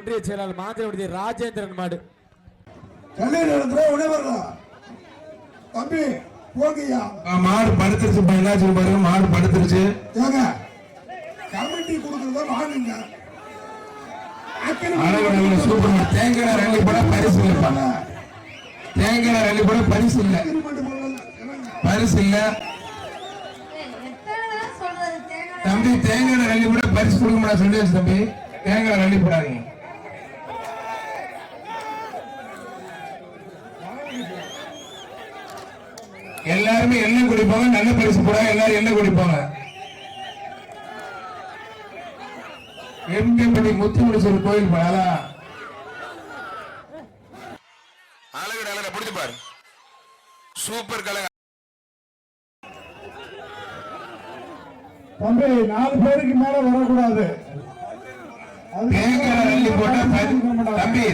ஒன்றிய செயலாளர் மாந்திரவடி ராஜேந்திரன் மாடு தம்பி போங்கய்யா. மாடு படுத்துருச்சு என்னாச்சு பாருங்க, மாடு படுத்துருச்சு. கமிட்டி கொடுக்கறத வாங்குங்க. சூப்பர். தேங்காய் ரள்ளி போட பரிசு இல்ல, தேங்காய் ரள்ளி போட பரிசு இல்ல, பரிசு இல்ல தம்பி. தேங்காய் ரள்ளி போட பரிசு கொடுக்க முடியாது சொல்லி வச்சு தம்பி. தேங்காய் ரள்ளி போடாதீங்க. எல்லாருமே எண்ணெய் குடிப்பாங்க, நல்ல பரிசு போடாங்க. எல்லாரும் எண்ணெய் குடிப்பாங்க. எம்பி முத்துமுடிச்சூர் கோயில் போனாலா அழகு அழகு பிடிச்சு பாரு. சூப்பர் கலங்க தம்பி. 4 பேருக்கு மேல வரக்கூடாது. தேங்காய் அள்ளி போட்டா தம்பி